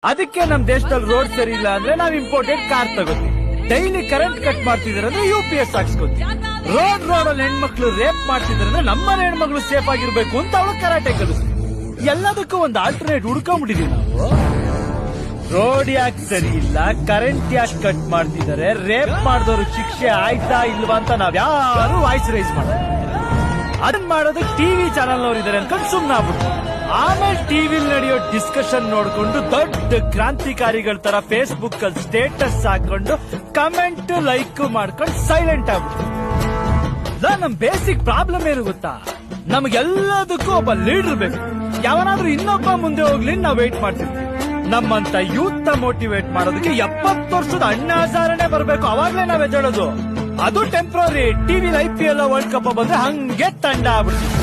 ಅದಕ್ಕೆ ನಮ್ ದೇಶದಲ್ಲಿ ರೋಡ್ ಸರಿ ಇಲ್ಲ ಅಂದ್ರೆ ನಾವ್ ಇಂಪೋರ್ಟೆಡ್ ಕಾರ್ ತಗೋತೀವಿ. ಡೈಲಿ ಕರೆಂಟ್ ಕಟ್ ಮಾಡ್ತಿದಾರೆ ಅಂದ್ರೆ UPS ಹಾಕ್ಸ್ಕೊತೀವಿ. ರೋಡ್ ಅಲ್ಲಿ ಹೆಣ್ಮಕ್ಳು ರೇಪ್ ಮಾಡ್ತಿದಾರೆ ಅಂದ್ರೆ ನಮ್ಮನೆ ಹೆಣ್ಮಕ್ಳು ಸೇಫ್ ಆಗಿರ್ಬೇಕು ಅಂತ ಅವಳು ಕರಾಟೆ ಕಲಿಸ್ತೀವಿ. ಎಲ್ಲದಕ್ಕೂ ಒಂದು ಆಲ್ಟರ್ನೇಟ್ ಹುಡ್ಕೊಂಡ್ಬಿಟ್ಟಿದೀವಿ ನಾವು. ರೋಡ್ ಯಾಕೆ ಸರಿ ಇಲ್ಲ, ಕರೆಂಟ್ ಯಾಕೆ ಕಟ್ ಮಾಡ್ತಿದ್ದಾರೆ, ರೇಪ್ ಮಾಡಿದವರು ಶಿಕ್ಷೆ ಆಯ್ತಾ ಇಲ್ವಾ ಅಂತ ನಾವ್ ಯಾರು ವಾಯ್ಸ್ ರೈಸ್ ಮಾಡ ಅದನ್ನ ಮಾಡೋದಕ್ಕೆ ಟಿವಿ ಚಾನಲ್ ನವರು ಇದಾರೆ ಅನ್ಕೊಂಡು ಸುಮ್ನ ಆಗ್ಬಿಟ್ಟು ಆಮೇಲೆ ಟಿವಿ ನಡೆಯೋ ಡಿಸ್ಕಷನ್ ನೋಡ್ಕೊಂಡು ದೊಡ್ಡ ಕ್ರಾಂತಿಕಾರಿಗಳ ತರ ಫೇಸ್ಬುಕ್ ಅಲ್ಲಿ ಸ್ಟೇಟಸ್ ಹಾಕೊಂಡು ಕಮೆಂಟ್ ಲೈಕ್ ಮಾಡ್ಕೊಂಡು ಸೈಲೆಂಟ್ ಆಗ್ಬಿಟ್ಟು. ನಮ್ ಬೇಸಿಕ್ ಪ್ರಾಬ್ಲಮ್ ಏನು ಗೊತ್ತಾ, ನಮ್ಗೆಲ್ಲದಕ್ಕೂ ಒಬ್ಬ ಲೀಡರ್ ಬೇಕು. ಯಾವನಾದ್ರೂ ಇನ್ನೊಬ್ಬ ಮುಂದೆ ಹೋಗ್ಲಿ ನಾವ್ ವೇಟ್ ಮಾಡ್ತಿರ್ತೀವಿ. ನಮ್ಮಂತ ಯೂತ್ ಮೋಟಿವೇಟ್ ಮಾಡೋದಕ್ಕೆ 70 ವರ್ಷದ ಅಣ್ಣ ಹಜಾರನೆ ಬರ್ಬೇಕು, ಅವಾಗ್ಲೇ ನಾವ್ ಎದ್ದೇಳೋದು. ಅದು temporary. TV IPL world cup ಬಂದ್ರೆ ಹಂಗೆ ತಂಡ ಆಗ್ಬಿಡ್ತೀವಿ.